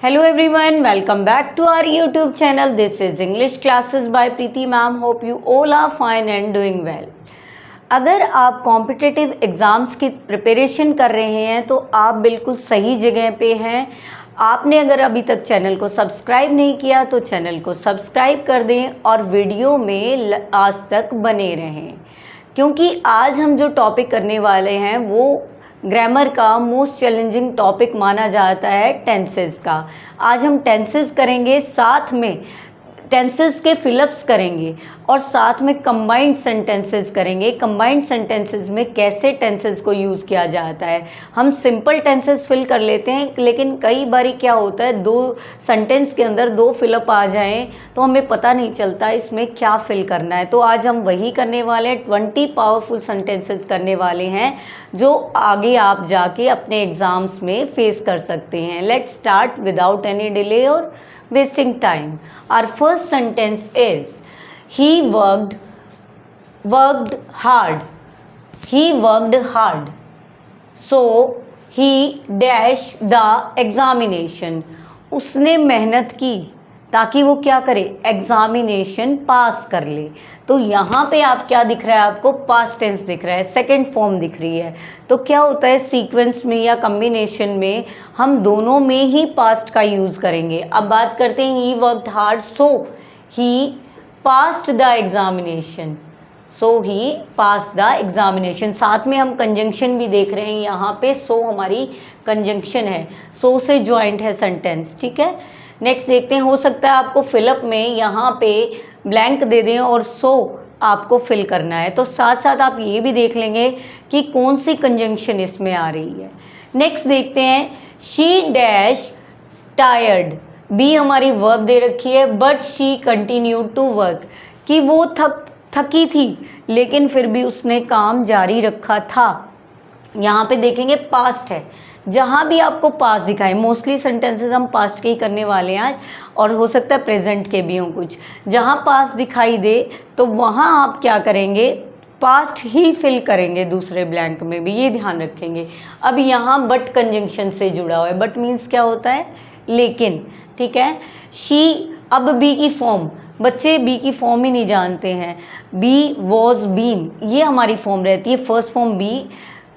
Hello everyone, welcome back to our YouTube channel. This is English classes by Preeti ma'am. Hope you all are fine and doing well. अगर आप competitive exams की preparation कर रहे हैं तो आप बिल्कुल सही जगह पे हैं। आपने अगर अभी तक चैनल को सब्सक्राइब नहीं किया तो चैनल को सब्सक्राइब कर दें और वीडियो में आज तक बने रहें, क्योंकि आज हम जो टॉपिक करने वाले हैं वो ग्रामर का मोस्ट चैलेंजिंग टॉपिक माना जाता है टेंसेस का। आज हम टेंसेस करेंगे, साथ में टेंसेस के फिलअप्स करेंगे और साथ में कंबाइंड सेंटेंसेस करेंगे। कंबाइंड सेंटेंसेस में कैसे टेंसेस को यूज़ किया जाता है। हम सिंपल टेंसेस फिल कर लेते हैं, लेकिन कई बार क्या होता है दो सेंटेंस के अंदर दो फिलअप आ जाएं तो हमें पता नहीं चलता इसमें क्या फिल करना है। तो आज हम वही करने वाले हैं, 20 पावरफुल सेंटेंसेस करने वाले हैं जो आगे आप जाके अपने एग्ज़ाम्स में फेस कर सकते हैं। Let's start without any delay और wasting time. Our first sentence is he worked hard. He worked hard. So he dashed the examination. उसने मेहनत की ताकि वो क्या करे, एग्जामिनेशन पास कर ले। तो यहाँ पे आप क्या दिख रहा है, आपको पास्ट टेंस दिख रहा है, सेकंड फॉर्म दिख रही है। तो क्या होता है सीक्वेंस में या कम्बिनेशन में हम दोनों में ही पास्ट का यूज़ करेंगे। अब बात करते हैं he worked hard, so he passed the examination. So he pass the examination. साथ में हम कंजंक्शन भी देख रहे हैं यहाँ पे, सो हमारी कंजंक्शन है, सो से ज्वाइंट है सेंटेंस, ठीक है। नेक्स्ट देखते हैं, हो सकता है आपको फिलअप में यहाँ पे ब्लैंक दे दें और सो आपको फिल करना है, तो साथ साथ आप ये भी देख लेंगे कि कौन सी कंजंक्शन इसमें आ रही है। नेक्स्ट देखते हैं, शी डैश टायर्ड। बी हमारी वर्ब दे रखी है, but she continued to work, कि वो थकी थी लेकिन फिर भी उसने काम जारी रखा था। यहाँ पे देखेंगे पास्ट है, जहाँ भी आपको पास्ट दिखाए, मोस्टली सेंटेंसेस हम पास्ट के ही करने वाले हैं आज, और हो सकता है प्रेजेंट के भी हों कुछ। जहाँ पास्ट दिखाई दे तो वहाँ आप क्या करेंगे, पास्ट ही फिल करेंगे, दूसरे ब्लैंक में भी, ये ध्यान रखेंगे। अब यहाँ बट कंजंक्शन से जुड़ा हुआ है। बट मीन्स क्या होता है, लेकिन, ठीक है। शी, अब बी की फॉर्म, बच्चे बी की फॉर्म ही नहीं जानते हैं। बी वॉज बीन, ये हमारी फॉर्म रहती है। First form be,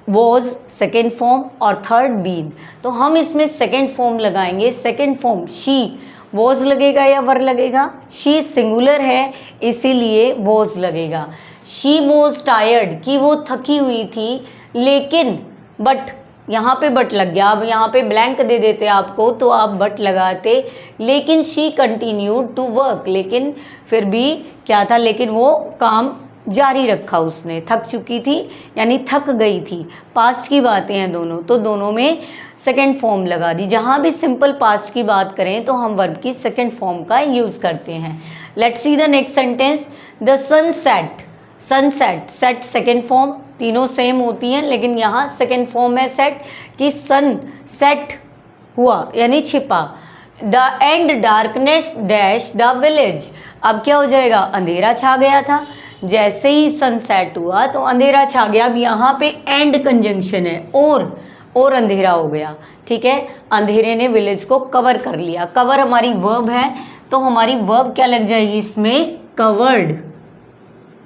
was second form और थर्ड बीन। तो हम इसमें सेकेंड फॉर्म लगाएंगे। सेकेंड फॉर्म शी, वॉज लगेगा या वर लगेगा, शी सिंगुलर है इसीलिए वॉज लगेगा। शी वॉज टायर्ड, कि वो थकी हुई थी, लेकिन बट, यहाँ पे बट लग गया। अब यहाँ पे ब्लैंक दे देते आपको तो आप बट लगाते, लेकिन शी कंटिन्यूड टू वर्क, लेकिन फिर भी क्या था, लेकिन वो काम जारी रखा उसने। थक चुकी थी यानी थक गई थी, पास्ट की बातें हैं दोनों, तो दोनों में सेकंड फॉर्म लगा दी। जहाँ भी सिंपल पास्ट की बात करें तो हम वर्ब की सेकंड फॉर्म का यूज़ करते हैं। Let's see the next sentence, the sun set. Sun set, set second form, तीनों सेम होती हैं लेकिन यहाँ सेकेंड फॉर्म है सेट, कि सन सेट हुआ यानी छिपा। The end darkness dash the village. अब क्या हो जाएगा, अंधेरा छा गया था। जैसे ही सनसेट हुआ तो अंधेरा छा गया। अब यहाँ पे एंड कंजंक्शन है, और अंधेरा हो गया, ठीक है। अंधेरे ने विलेज को कवर कर लिया। कवर हमारी वर्ब है, तो हमारी वर्ब क्या लग जाएगी इसमें, कवर्ड,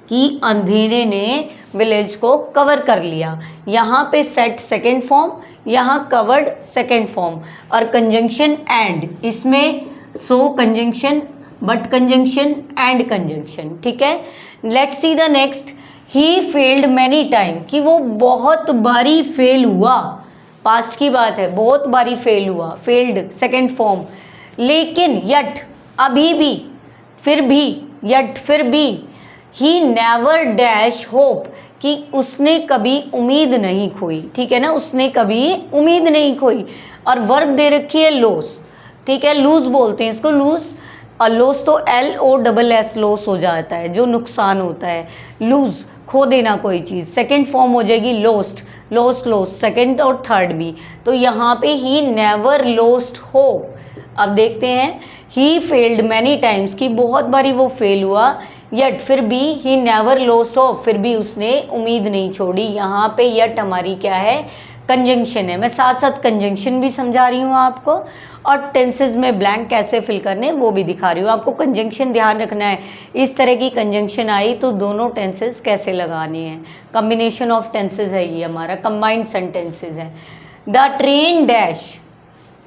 कि अंधेरे ने विलेज को कवर कर लिया। यहाँ पे सेट सेकेंड फॉर्म, यहाँ कवर्ड सेकेंड फॉर्म, और कंजंक्शन एंड, इसमें so conjunction, but conjunction, and conjunction, ठीक है। Let's see the next, he failed many time, कि वो बहुत बारी फेल हुआ। पास्ट की बात है, बहुत बारी फेल हुआ, फेल्ड सेकेंड फॉर्म। लेकिन यट, अभी भी, फिर भी, यट फिर भी। ही नेवर डैश होप, कि उसने कभी उम्मीद नहीं खोई, ठीक है ना, उसने कभी उम्मीद नहीं खोई। और वर्ब दे रखी है लॉस, ठीक है, लूज बोलते हैं इसको, लूज। और लॉस तो LOSS लॉस हो जाता है, जो नुकसान होता है। लूज, खो देना कोई चीज़। सेकंड फॉर्म हो जाएगी लॉस्ट, लॉस्ट सेकंड और थर्ड भी। तो यहाँ पे ही नेवर लॉस्ट होप। अब देखते हैं, ही फेल्ड मैनी टाइम्स, कि बहुत बारी वो फेल हुआ, यट फिर भी ही नेवर लॉस्ट होप, फिर भी उसने उम्मीद नहीं छोड़ी। यहाँ पे यट हमारी क्या है, कंजंक्शन है, मैं साथ साथ कंजंक्शन भी समझा रही हूँ आपको, और टेंसेज में ब्लैंक कैसे फिल करने वो भी दिखा रही हूँ आपको। कंजंक्शन ध्यान रखना है, इस तरह की कंजंक्शन आई तो दोनों टेंसेज कैसे लगाने हैं। कॉम्बिनेशन ऑफ टेंसेज है ये हमारा, कंबाइंड सेंटेंसेज है। The train dash,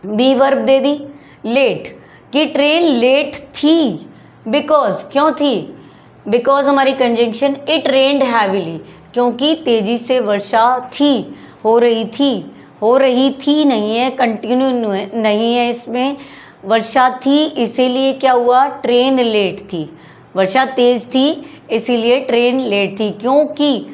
be verb दे दी लेट, कि ट्रेन लेट थी, बिकॉज क्यों थी, बिकॉज हमारी कंजंक्शन इट रेन्ड हैविली, क्योंकि तेजी से वर्षा थी, हो रही थी नहीं है, कंटिन्यू नहीं है इसमें, वर्षा थी इसीलिए क्या हुआ, ट्रेन लेट थी। वर्षा तेज थी इसीलिए ट्रेन लेट थी, क्योंकि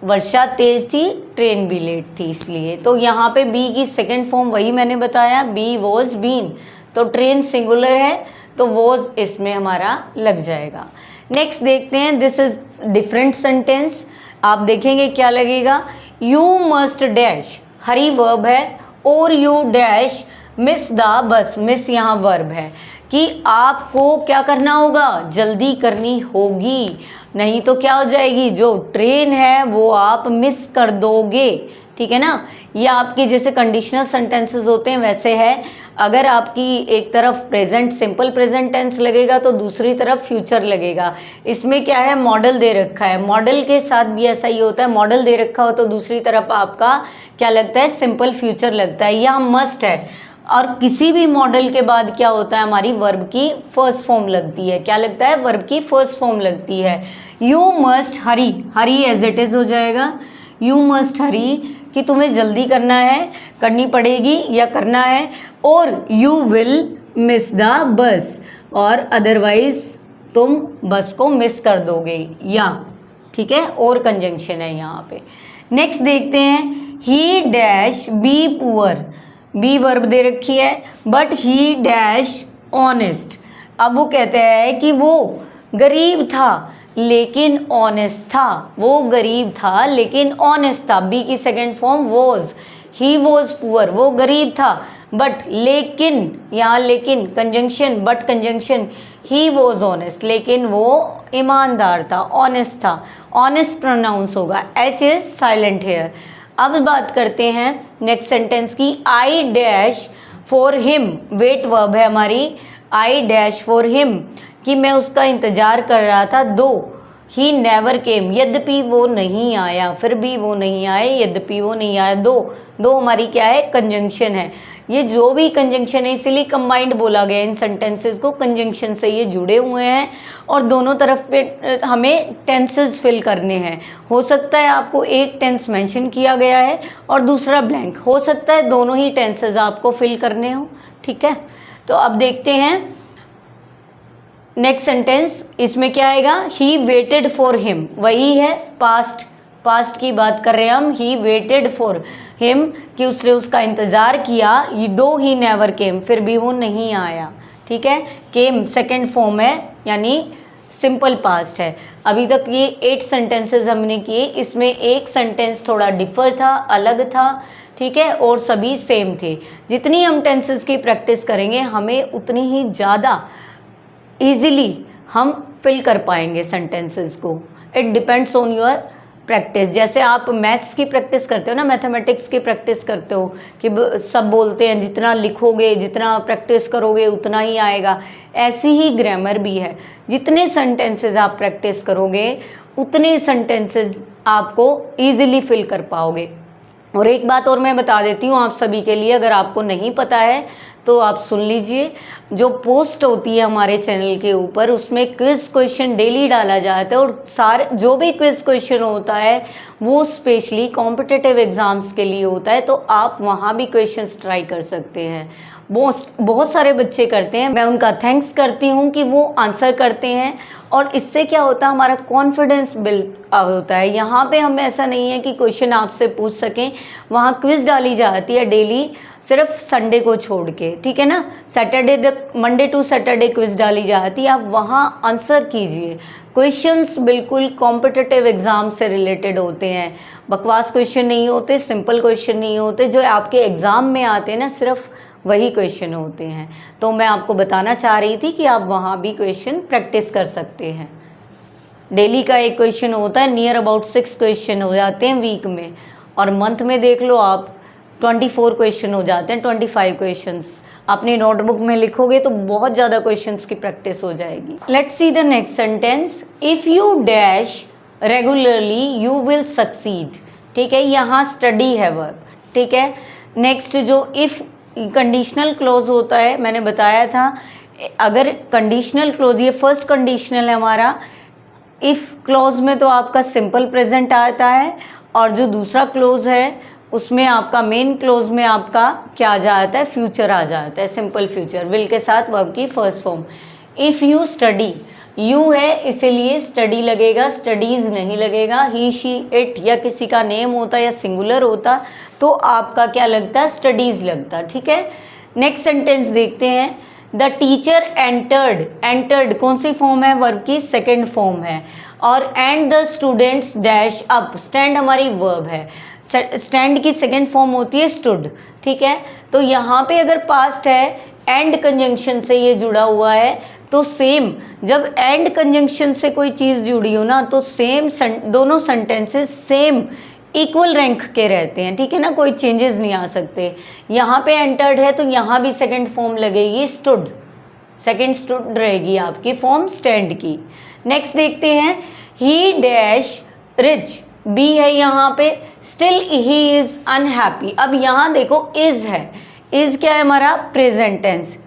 वर्षा तेज थी ट्रेन भी लेट थी इसलिए। तो यहाँ पे बी की सेकंड फॉर्म वही मैंने बताया, बी वॉज बीन, तो ट्रेन सिंगुलर है तो वॉज इसमें हमारा लग जाएगा। नेक्स्ट देखते हैं, दिस इज डिफरेंट सेंटेंस, आप देखेंगे क्या लगेगा। You must dash, Hari verb है, और you dash miss the bus, miss यहाँ वर्ब है कि आपको क्या करना होगा, जल्दी करनी होगी, नहीं तो क्या हो जाएगी, जो ट्रेन है वो आप मिस कर दोगे, ठीक है ना। ये आपकी जैसे कंडीशनल सेंटेंसेस होते हैं वैसे है, अगर आपकी एक तरफ प्रेजेंट सिंपल प्रेजेंट टेंस लगेगा तो दूसरी तरफ फ्यूचर लगेगा। इसमें क्या है, मॉडल दे रखा है, मॉडल के साथ भी ऐसा ही होता है, मॉडल दे रखा हो तो दूसरी तरफ आपका क्या लगता है, सिंपल फ्यूचर लगता है, या मस्ट है। और किसी भी मॉडल के बाद क्या होता है, हमारी वर्ब की फर्स्ट फॉर्म लगती है, क्या लगता है, वर्ब की फर्स्ट फॉर्म लगती है। You must hurry, hurry as it is हो जाएगा, यू मस्ट हरी कि तुम्हें जल्दी करना है, करनी पड़ेगी या करना है, और you will miss the bus, और अदरवाइज तुम बस को मिस कर दोगे, या ठीक है, और कंजंक्शन है यहाँ पे। नेक्स्ट देखते हैं, he dash be poor, be verb दे रखी है, बट ही डैश ऑनेस्ट, अब वो कहते हैं कि वो गरीब था लेकिन ऑनेस्ट था, वो गरीब था लेकिन ऑनेस्ट था, बी की second form was, he was poor, वो गरीब था, बट लेकिन, यहाँ लेकिन conjunction, but conjunction, he was honest, लेकिन वो ईमानदार था, ऑनेस्ट था, ऑनेस्ट प्रोनाउंस होगा, एच इज साइलेंट हेयर। अब बात करते हैं नेक्स्ट सेंटेंस की, I dash for him, wait verb है हमारी, आई डैश फॉर हिम कि मैं उसका इंतज़ार कर रहा था, दो ही नेवर केम, यद्यपि वो नहीं आया, फिर भी वो नहीं आए, यद्यपि वो नहीं आया, दो हमारी क्या है, कंजंक्शन है। ये जो भी कंजंक्शन है इसीलिए कंबाइंड बोला गया, इन सेंटेंसेस को कंजंक्शन से ये जुड़े हुए हैं, और दोनों तरफ पे हमें टेंसेस फिल करने हैं। हो सकता है आपको एक टेंस मेंशन किया गया है और दूसरा ब्लैंक, हो सकता है दोनों ही टेंसेस आपको फिल करने हो, ठीक है। तो अब देखते हैं नेक्स्ट सेंटेंस, इसमें क्या आएगा, ही वेटेड फॉर हिम, वही है पास्ट की बात कर रहे हैं हम, ही वेटेड फॉर हिम कि उसने उसका इंतज़ार किया, दो ही नेवर केम, फिर भी वो नहीं आया, ठीक है। केम सेकंड फॉर्म है यानी सिंपल पास्ट है। अभी तक ये 8 सेंटेंसेस हमने किए, इसमें एक सेंटेंस थोड़ा डिफर था, अलग था, ठीक है, और सभी सेम थे। जितनी हम टेंसेस की प्रैक्टिस करेंगे हमें उतनी ही ज़्यादा ईजिली हम फिल कर पाएंगे सेंटेंसेस को। It depends on your practice. जैसे आप मैथ्स की प्रैक्टिस करते हो ना, मैथमेटिक्स की प्रैक्टिस करते हो कि सब बोलते हैं जितना लिखोगे, जितना प्रैक्टिस करोगे उतना ही आएगा, ऐसी ही ग्रामर भी है। जितने सेंटेंसेस आप प्रैक्टिस करोगे उतने सेंटेंसेस आपको ईजिली फिल कर पाओगे। और एक बात और मैं बता देती हूँ आप सभी के लिए, अगर आपको नहीं पता है तो आप सुन लीजिए, जो पोस्ट होती है हमारे चैनल के ऊपर उसमें क्विज क्वेश्चन डेली डाला जाता है, और सारे जो भी क्विज क्वेश्चन होता है वो स्पेशली कॉम्पिटिटिव एग्ज़ाम्स के लिए होता है, तो आप वहाँ भी क्वेश्चंस ट्राई कर सकते हैं। बहुत सारे बच्चे करते हैं, मैं उनका थैंक्स करती हूँ कि वो आंसर करते हैं, और इससे क्या होता है, हमारा कॉन्फिडेंस बिल्ड होता है। यहाँ पे हम ऐसा नहीं है कि क्वेश्चन आपसे पूछ सकें, वहाँ क्विज़ डाली जाती है डेली, सिर्फ संडे को छोड़ के, ठीक है ना। Saturday Monday to Saturday quiz डाली जाती है, आप वहाँ आंसर कीजिए। क्वेश्चंस बिल्कुल कॉम्पिटिटिव एग्ज़ाम से रिलेटेड होते हैं, बकवास क्वेश्चन नहीं होते, सिंपल क्वेश्चन नहीं होते, जो आपके एग्ज़ाम में आते हैं ना सिर्फ वही क्वेश्चन होते हैं। तो मैं आपको बताना चाह रही थी कि आप वहाँ भी क्वेश्चन प्रैक्टिस कर सकते हैं। डेली का एक क्वेश्चन होता है, नियर अबाउट 6 क्वेश्चन हो जाते हैं वीक में, और मंथ में देख लो आप 24 क्वेश्चन हो जाते हैं, 25 क्वेश्चंस अपनी नोटबुक में लिखोगे तो बहुत ज़्यादा क्वेश्चंस की प्रैक्टिस हो जाएगी। Let's see the next sentence, if you dash regularly you will succeed. ठीक है, यहाँ स्टडी है वर्ब। ठीक है, नेक्स्ट जो इफ़ कंडीशनल क्लोज होता है, मैंने बताया था अगर कंडीशनल क्लोज, ये फर्स्ट कंडीशनल है हमारा, इफ़ क्लोज में तो आपका सिंपल प्रेजेंट आता है, और जो दूसरा क्लोज है उसमें आपका मेन क्लोज में आपका क्या आ जाता है, फ्यूचर आ जाता है, सिंपल फ्यूचर विल के साथ वर्ब की first form. If you study, you है इसीलिए स्टडी लगेगा, स्टडीज़ नहीं लगेगा। ही शी इट या किसी का नेम होता या सिंगुलर होता तो आपका क्या लगता, स्टडीज़ लगता। ठीक है, नेक्स्ट सेंटेंस देखते हैं, द टीचर एंटर्ड, एंटर्ड कौन सी फॉर्म है, वर्ब की सेकेंड फॉर्म है, और and the students dash up, stand हमारी वर्ब है, स्टैंड की सेकेंड फॉर्म होती है स्टूड। ठीक है, तो यहाँ पे अगर पास्ट है एंड कंजंक्शन से ये जुड़ा हुआ है तो सेम, जब एंड कंजंक्शन से कोई चीज़ जुड़ी हो ना तो सेम दोनों सेंटेंसेस सेम इक्वल रैंक के रहते हैं। ठीक है ना, कोई चेंजेस नहीं आ सकते। यहाँ पे एंटर्ड है तो यहाँ भी सेकंड फॉर्म लगेगी स्टूड, सेकंड स्टूड रहेगी आपकी फॉर्म स्टैंड की। नेक्स्ट देखते हैं, ही डैश रिच, बी है यहाँ पे, स्टिल ही इज़ अनहैप्पी। अब यहाँ देखो इज़ है, इज़ क्या है हमारा, प्रेजेंट टेंस,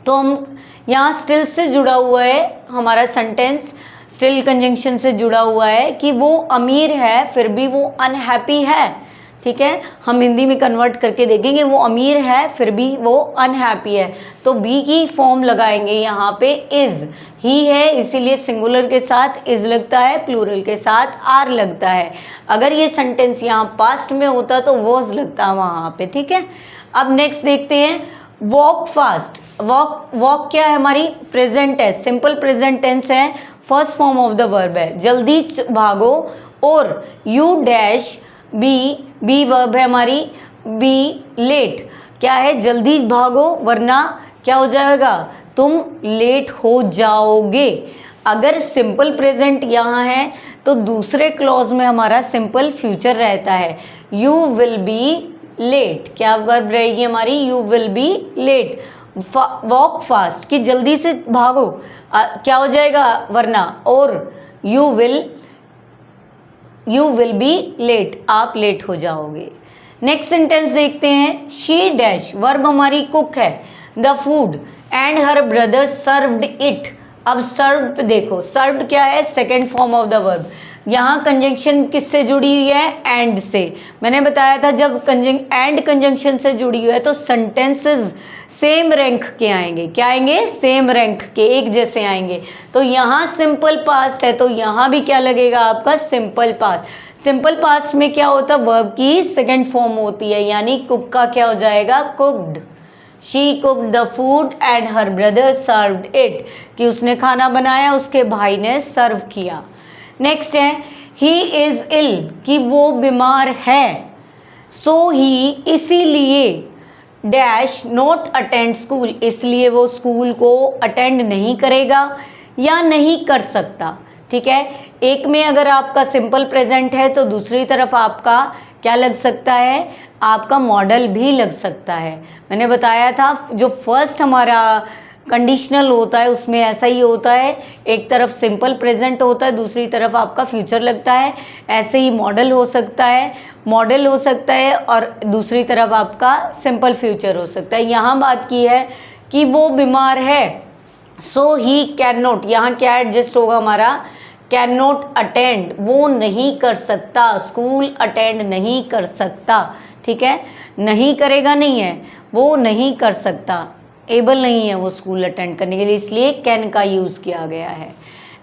तो हम यहाँ स्टिल से जुड़ा हुआ है हमारा सेंटेंस, स्टिल कंजंक्शन से जुड़ा हुआ है कि वो अमीर है फिर भी वो अनहैप्पी है। ठीक है, हम हिंदी में कन्वर्ट करके देखेंगे, वो अमीर है फिर भी वो अनहैप्पी है, तो बी की फॉर्म लगाएंगे यहाँ पे इज़, ही है इसीलिए सिंगुलर के साथ इज़ लगता है, प्लूरल के साथ आर लगता है। अगर ये सेंटेंस यहाँ पास्ट में होता तो वॉज लगता वहाँ पे। ठीक है, अब नेक्स्ट देखते हैं, वॉक फास्ट, वॉक क्या है हमारी, प्रेजेंट है, सिंपल प्रेजेंट टेंस है, first form of the verb है, जल्दी भागो, और यू डैश बी वर्ब है हमारी, बी लेट क्या है, जल्दी भागो वरना क्या हो जाएगा, तुम लेट हो जाओगे। अगर सिंपल प्रेजेंट यहाँ है तो दूसरे क्लॉज में हमारा सिंपल फ्यूचर रहता है, यू विल बी लेट, क्या वर्ब रहेगी हमारी, you will be late. Walk fast कि जल्दी से भागो, क्या हो जाएगा वरना, और यू विल बी लेट, आप लेट हो जाओगे। नेक्स्ट सेंटेंस देखते हैं, शी डैश, वर्ब हमारी कुक है, the food and her brother served it. अब सर्व्ड देखो, सर्व्ड क्या है, second form of the verb, यहाँ कंजंक्शन किससे जुड़ी हुई है, एंड से। मैंने बताया था जब एंड कंजंक्शन से जुड़ी हुई है तो सेंटेंसेस सेम रैंक के आएंगे, क्या आएंगे, सेम रैंक के, एक जैसे आएंगे। तो यहाँ सिंपल पास्ट है तो यहाँ भी क्या लगेगा आपका, सिंपल पास्ट। सिंपल पास्ट में क्या होता है, वर्ब की सेकेंड फॉर्म होती है, यानी कुक का क्या हो जाएगा, cooked. She cooked the food and her brother served it, कि उसने खाना बनाया उसके भाई ने सर्व किया। नेक्स्ट है, ही इज़ इल, कि वो बीमार है, सो ही इसीलिए डैश नॉट अटेंड स्कूल, इसलिए वो स्कूल को अटेंड नहीं करेगा या नहीं कर सकता। ठीक है, एक में अगर आपका सिंपल प्रेजेंट है तो दूसरी तरफ आपका क्या लग सकता है, आपका मॉडल भी लग सकता है। मैंने बताया था जो फर्स्ट हमारा कंडीशनल होता है उसमें ऐसा ही होता है, एक तरफ सिंपल प्रेजेंट होता है दूसरी तरफ आपका फ्यूचर लगता है। ऐसे ही मॉडल हो सकता है और दूसरी तरफ आपका सिंपल फ्यूचर हो सकता है। यहाँ बात की है कि वो बीमार है, सो ही कैन नॉट, यहाँ क्या एडजस्ट होगा हमारा, कैन नॉट अटेंड, वो नहीं कर सकता, स्कूल अटेंड नहीं कर सकता। ठीक है, नहीं करेगा नहीं है, वो नहीं कर सकता, एबल नहीं है वो स्कूल अटेंड करने के लिए, इसलिए कैन का यूज़ किया गया है।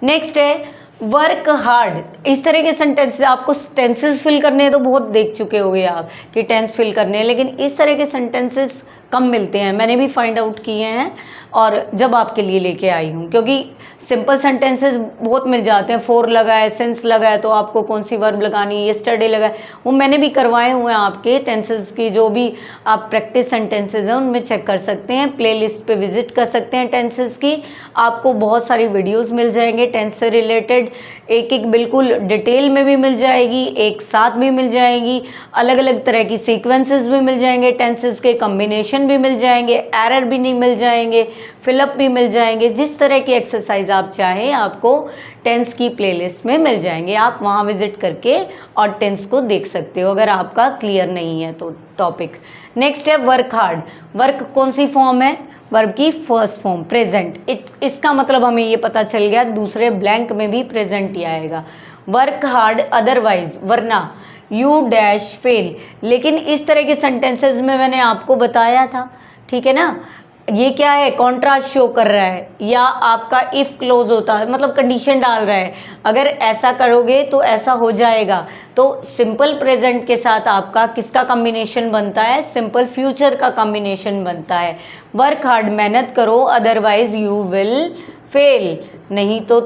नेक्स्ट है वर्क हार्ड। इस तरह के सेंटेंस, आपको टेंसेस फिल करने हैं तो बहुत देख चुके होंगे आप कि टेंस फिल करने हैं, लेकिन इस तरह के सेंटेंसेस कम मिलते हैं, मैंने भी फाइंड आउट किए हैं और जब आपके लिए लेके आई हूँ, क्योंकि सिंपल सेंटेंसेस बहुत मिल जाते हैं। फॉर लगा है, सिंस लगा है, तो आपको कौन सी वर्ब लगानी है, येस्टरडे लगा है, वो मैंने भी करवाए हुए हैं आपके टेंसेस की, जो भी आप प्रैक्टिस सेंटेंसेस हैं उनमें चेक कर सकते हैं, प्लेलिस्ट पे विजिट कर सकते हैं टेंसेस की। आपको बहुत सारी वीडियोस मिल जाएंगे टेंस से रिलेटेड, एक एक बिल्कुल डिटेल में भी मिल जाएगी, एक साथ भी मिल जाएगी, अलग अलग तरह की सीक्वेंसेस भी मिल जाएंगे, टेंसेस के कॉम्बिनेशन भी मिल जाएंगे, एरर भी नहीं मिल जाएंगे, फिलअप भी मिल जाएंगे। जिस तरह की एक्सरसाइज आप चाहें आपको टेंस की प्लेलिस्ट में मिल जाएंगे, आप वहाँ विजिट करके और टेंस को देख सकते हो अगर आपका क्लियर नहीं है तो टॉपिक। नेक्स्ट है वर्क हार्ड। वर्क कौन सी फॉर्म है, वर्ब की फर्स्ट फॉर्म प्रेजेंट। इसका मतलब हमें ये पता चल गया, दूसरे ब्लैंक में भी प्रेजेंट ही आएगा। वर्क हार्ड अदरवाइज, वरना यू डैश फेल। लेकिन इस तरह के सेंटेंसेस में मैंने आपको बताया था, ठीक है ना, ये क्या है, कॉन्ट्रास्ट शो कर रहा है या आपका इफ़ क्लोज होता है, मतलब कंडीशन डाल रहा है, अगर ऐसा करोगे तो ऐसा हो जाएगा। तो सिंपल प्रेजेंट के साथ आपका किसका कॉम्बिनेशन बनता है, सिंपल फ्यूचर का कॉम्बिनेशन बनता है। वर्क हार्ड, मेहनत करो, अदरवाइज यू विल फेल, नहीं तो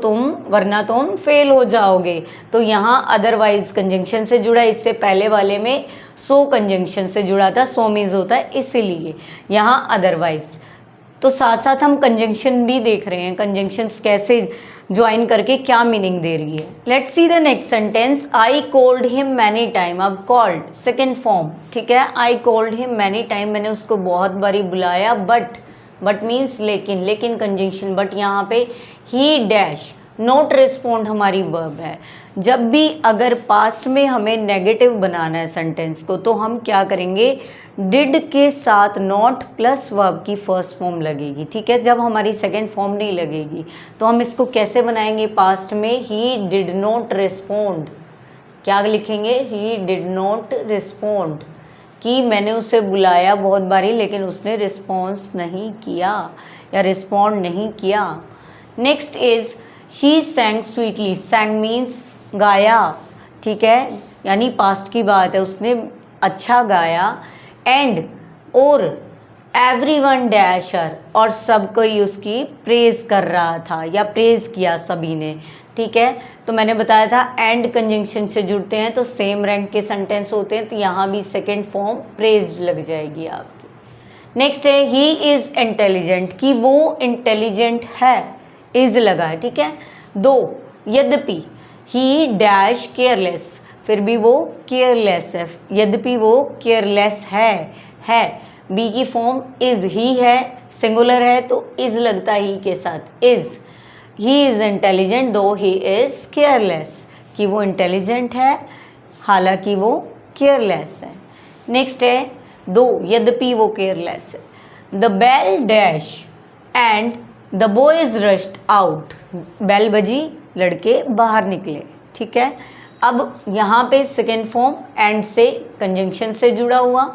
वरना तुम फेल हो जाओगे। तो यहाँ अदरवाइज कंजंक्शन से जुड़ा, इससे पहले वाले में सो कंजंक्शन से जुड़ा था, सो मीन्स होता है इसीलिए यहाँ अदरवाइज। तो साथ साथ हम कंजंक्शन भी देख रहे हैं, कंजंक्शंस कैसे ज्वाइन करके क्या मीनिंग दे रही है। Let's see the next sentence, I called him many time. अब कॉल्ड सेकेंड फॉर्म, ठीक है, I called him many time, मैंने उसको बहुत बारी बुलाया, बट मीन्स लेकिन कंजंक्शन, बट यहाँ पे ही डैश नॉट रिस्पॉन्ड हमारी वर्ब है। जब भी अगर पास्ट में हमें नेगेटिव बनाना है सेंटेंस को, तो हम क्या करेंगे, डिड के साथ नॉट प्लस वर्ब की फर्स्ट फॉर्म लगेगी, ठीक है। जब हमारी सेकेंड फॉर्म नहीं लगेगी तो हम इसको कैसे बनाएंगे, पास्ट में ही डिड नॉट रिस्पॉन्ड, क्या लिखेंगे, ही डिड नॉट रिस्पॉन्ड, कि मैंने उसे बुलाया बहुत बारी लेकिन उसने रिस्पॉन्स नहीं किया या रिस्पॉन्ड नहीं किया। Next is she सैंग sweetly. सैंग means गाया, ठीक है, यानी पास्ट की बात है, उसने अच्छा गाया। एंड और एवरीवन डैश हर, और सब कोई उसकी प्रेज कर रहा था या प्रेज किया सभी ने, ठीक है। तो मैंने बताया था एंड कंजंक्शन से जुड़ते हैं तो सेम रैंक के सेंटेंस होते हैं, तो यहाँ भी सेकेंड फॉर्म प्रेज्ड लग जाएगी आपकी। नेक्स्ट है ही इज़ इंटेलिजेंट, कि वो इंटेलिजेंट है, इज़ लगा है, ठीक है। दो यद्यपि ही डैश केयरलेस, फिर भी वो केयरलेस है, यद्यपि वो केयरलेस है। बी की फॉर्म इज़, ही है, सिंगुलर है तो इज़ लगता है ही के साथ, इज़। ही इज़ इंटेलिजेंट दो ही इज़ केयरलेस, कि वो इंटेलिजेंट है हालांकि वो केयरलेस है। नेक्स्ट है दो यद्यपि वो केयरलेस है। The bell dash and the boys rushed out, bell बजी, लड़के बाहर निकले, ठीक है। अब यहाँ पे सेकेंड फॉर्म एंड से कंजंक्शन से जुड़ा हुआ।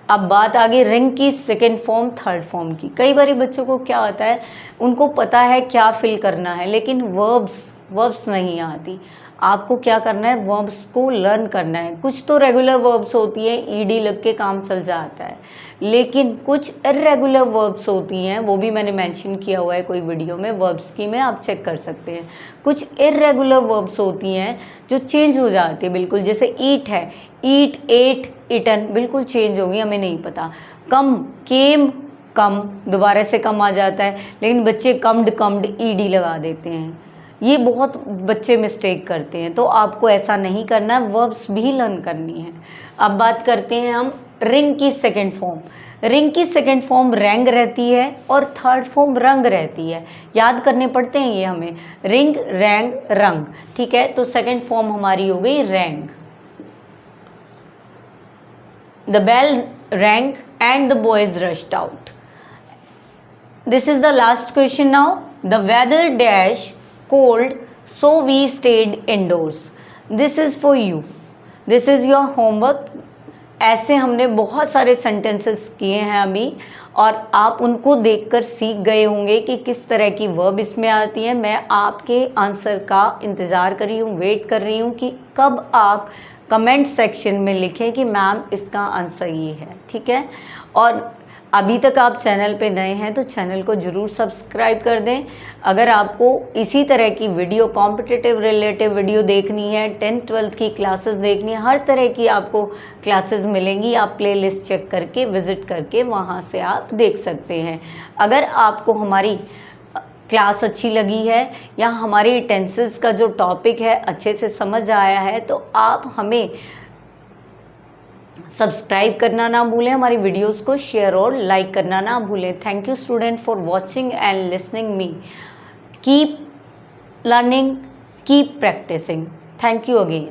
अब बात आ गई रिंग की सेकेंड फॉर्म थर्ड फॉर्म की। कई बार बच्चों को क्या होता है, उनको पता है क्या फिल करना है लेकिन वर्ब्स नहीं आती। आपको क्या करना है, वर्ब्स को लर्न करना है। कुछ तो रेगुलर वर्ब्स होती हैं, ईडी लग के काम चल जाता है, लेकिन कुछ इर्रेगुलर वर्ब्स होती हैं, वो भी मैंने मेंशन किया हुआ है कोई वीडियो में, वर्ब्स की में आप चेक कर सकते हैं। कुछ इर्रेगुलर वर्ब्स होती हैं जो चेंज हो जाती है बिल्कुल, जैसे ईट है, ईट, एट, ईटन, बिल्कुल चेंज होगी, हमें नहीं पता। कम, केम, कम, दोबारा से कम आ जाता है, लेकिन बच्चे कम्ड ईडी लगा देते हैं, ये बहुत बच्चे मिस्टेक करते हैं। तो आपको ऐसा नहीं करना है, वर्ब्स भी लर्न करनी है। अब बात करते हैं हम रिंग की सेकेंड फॉर्म। रिंग की सेकेंड फॉर्म रैंग रहती है और थर्ड फॉर्म रंग रहती है, याद करने पड़ते हैं ये हमें, रिंग, रैंग, रंग, ठीक है। तो सेकेंड फॉर्म हमारी हो गई rang. The bell rang and the boys rushed out. This is the last question now. The weather dash cold so we stayed indoors. This is for you, this is your homework। ऐसे हमने बहुत सारे sentences किए हैं अभी और आप उनको देखकर सीख गए होंगे कि किस तरह की वर्ब इसमें आती है। मैं आपके आंसर का इंतज़ार कर रही हूँ, वेट कर रही हूँ कि कब आप कमेंट सेक्शन में लिखें कि मैम इसका आंसर ये है, ठीक है। और अभी तक आप चैनल पे नए हैं तो चैनल को ज़रूर सब्सक्राइब कर दें। अगर आपको इसी तरह की वीडियो कॉम्पिटिटिव रिलेटिव वीडियो देखनी है, 10th-12th की क्लासेस देखनी है, हर तरह की आपको क्लासेस मिलेंगी। आप प्लेलिस्ट चेक करके विज़िट करके वहाँ से आप देख सकते हैं। अगर आपको हमारी क्लास अच्छी लगी है या हमारी टेंसेस का जो टॉपिक है अच्छे से समझ आया है तो आप हमें सब्सक्राइब करना ना भूलें, हमारी वीडियोस को शेयर और लाइक करना ना भूलें। Thank you student for watching and listening me. Keep learning, keep practising. Thank you again.